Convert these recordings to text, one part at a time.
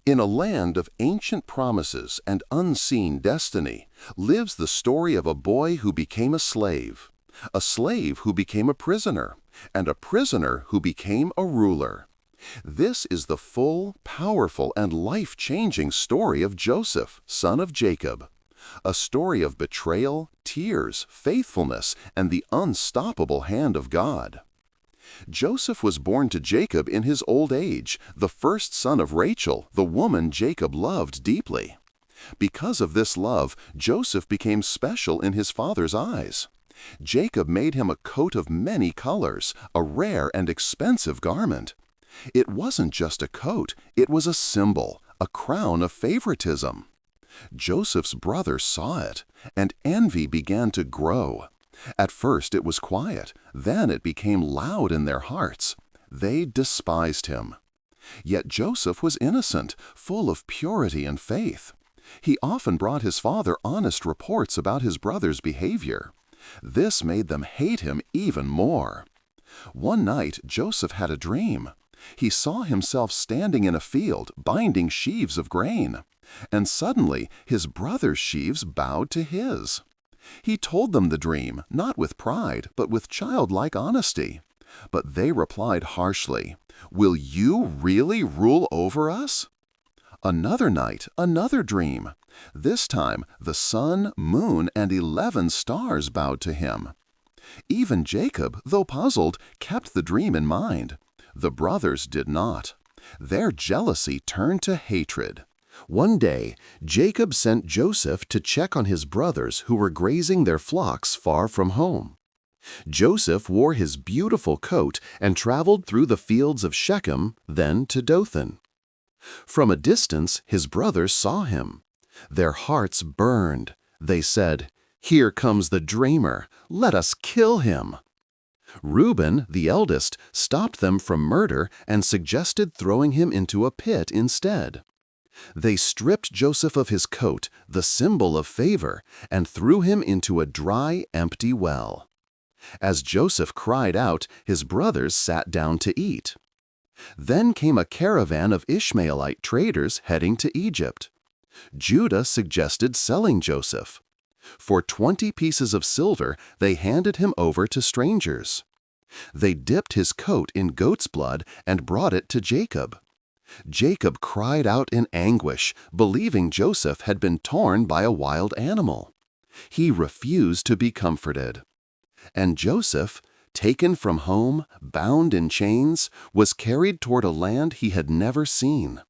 In a land of ancient promises and unseen destiny lives the story of a boy who became a slave who became a prisoner, and a prisoner who became a ruler. This is the full, powerful, and life-changing story of Joseph, son of Jacob. A story of betrayal, tears, faithfulness, and the unstoppable hand of God. Joseph was born to Jacob in his old age, the first son of Rachel, the woman Jacob loved deeply. Because of this love, Joseph became special in his father's eyes. Jacob made him a coat of many colors, a rare and expensive garment. It wasn't just a coat, it was a symbol, a crown of favoritism. Joseph's brothers saw it, and envy began to grow. At first it was quiet, then it became loud in their hearts. They despised him. Yet Joseph was innocent, full of purity and faith. He often brought his father honest reports about his brother's behavior. This made them hate him even more. One night Joseph had a dream. He saw himself standing in a field, binding sheaves of grain. And suddenly his brother's sheaves bowed to his. He told them the dream, not with pride, but with childlike honesty. But they replied harshly, "Will you really rule over us?" Another night, another dream. This time, the sun, moon, and 11 stars bowed to him. Even Jacob, though puzzled, kept the dream in mind. The brothers did not. Their jealousy turned to hatred. One day, Jacob sent Joseph to check on his brothers who were grazing their flocks far from home. Joseph wore his beautiful coat and traveled through the fields of Shechem, then to Dothan. From a distance, his brothers saw him. Their hearts burned. They said, "Here comes the dreamer. Let us kill him." Reuben, the eldest, stopped them from murder and suggested throwing him into a pit instead. They stripped Joseph of his coat, the symbol of favor, and threw him into a dry, empty well. As Joseph cried out, his brothers sat down to eat. Then came a caravan of Ishmaelite traders heading to Egypt. Judah suggested selling Joseph. For 20 pieces of silver, they handed him over to strangers. They dipped his coat in goat's blood and brought it to Jacob. Jacob cried out in anguish, believing Joseph had been torn by a wild animal. He refused to be comforted. And Joseph, taken from home, bound in chains, was carried toward a land he had never seen.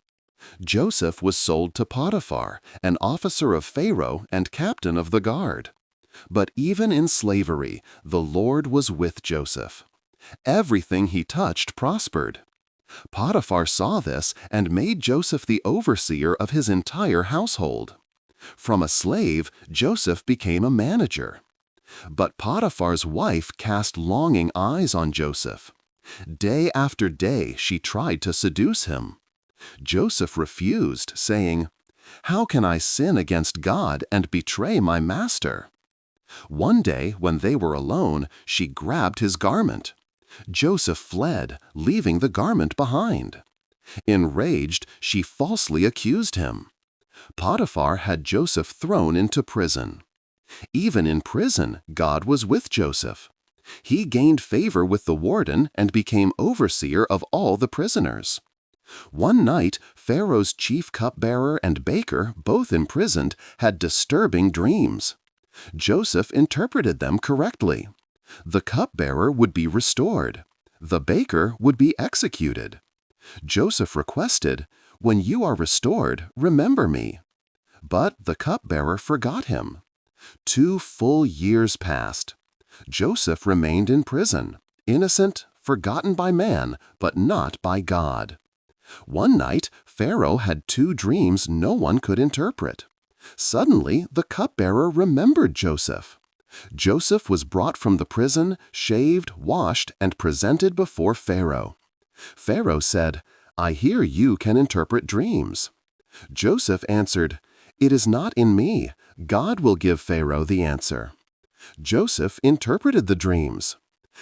Joseph was sold to Potiphar, an officer of Pharaoh and captain of the guard. But even in slavery, the Lord was with Joseph. Everything he touched prospered. Potiphar saw this and made Joseph the overseer of his entire household. From a slave, Joseph became a manager. But Potiphar's wife cast longing eyes on Joseph. Day after day she tried to seduce him. Joseph refused, saying, "How can I sin against God and betray my master?" One day, when they were alone, she grabbed his garment. Joseph fled, leaving the garment behind. Enraged, she falsely accused him. Potiphar had Joseph thrown into prison. Even in prison, God was with Joseph. He gained favor with the warden and became overseer of all the prisoners. One night, Pharaoh's chief cupbearer and baker, both imprisoned, had disturbing dreams. Joseph interpreted them correctly. The cupbearer would be restored. The baker would be executed. Joseph requested, "When you are restored, remember me." But the cupbearer forgot him. 2 full years passed. Joseph remained in prison, innocent, forgotten by man, but not by God. One night, Pharaoh had 2 dreams no one could interpret. Suddenly, the cupbearer remembered Joseph. Joseph was brought from the prison, shaved, washed, and presented before Pharaoh. Pharaoh said, "I hear you can interpret dreams." Joseph answered, "It is not in me. God will give Pharaoh the answer." Joseph interpreted the dreams.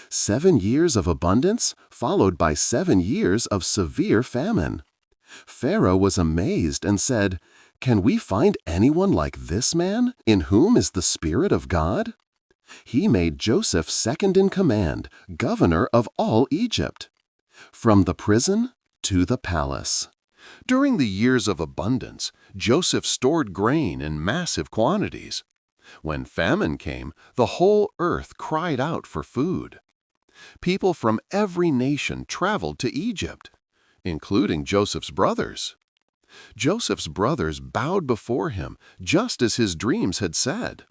7 years of abundance, followed by 7 years of severe famine. Pharaoh was amazed and said, "Can we find anyone like this man, in whom is the Spirit of God?" He made Joseph second in command, governor of all Egypt. From the prison to the palace. During the years of abundance, Joseph stored grain in massive quantities. When famine came, the whole earth cried out for food. People from every nation traveled to Egypt, including Joseph's brothers. Joseph's brothers bowed before him, just as his dreams had said,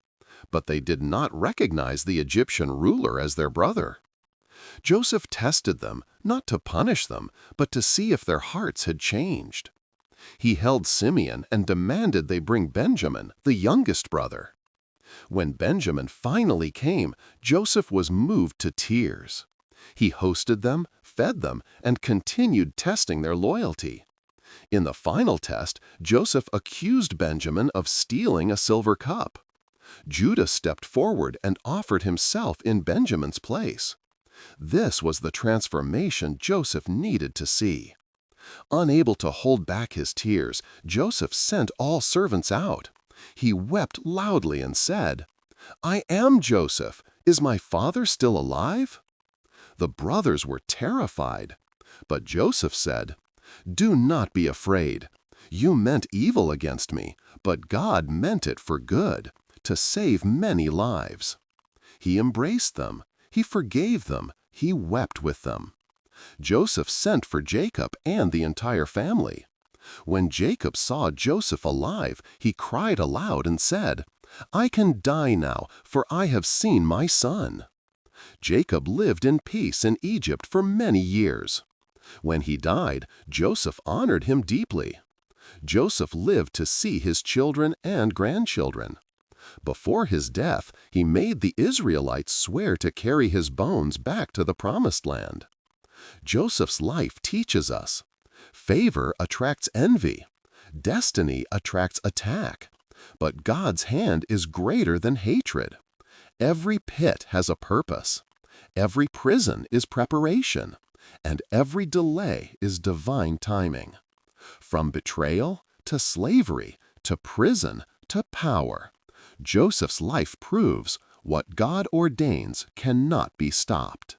but they did not recognize the Egyptian ruler as their brother. Joseph tested them, not to punish them, but to see if their hearts had changed. He held Simeon and demanded they bring Benjamin, the youngest brother. When Benjamin finally came, Joseph was moved to tears. He hosted them, fed them, and continued testing their loyalty. In the final test, Joseph accused Benjamin of stealing a silver cup. Judah stepped forward and offered himself in Benjamin's place. This was the transformation Joseph needed to see. Unable to hold back his tears, Joseph sent all servants out. He wept loudly and said, "I am Joseph. Is my father still alive?" The brothers were terrified. But Joseph said, "Do not be afraid. You meant evil against me, but God meant it for good, to save many lives." He embraced them. He forgave them. He wept with them. Joseph sent for Jacob and the entire family. When Jacob saw Joseph alive, he cried aloud and said, "I can die now, for I have seen my son." Jacob lived in peace in Egypt for many years. When he died, Joseph honored him deeply. Joseph lived to see his children and grandchildren. Before his death, he made the Israelites swear to carry his bones back to the Promised Land. Joseph's life teaches us, favor attracts envy, destiny attracts attack, but God's hand is greater than hatred. Every pit has a purpose, every prison is preparation, and every delay is divine timing. From betrayal to slavery to prison to power, Joseph's life proves what God ordains cannot be stopped.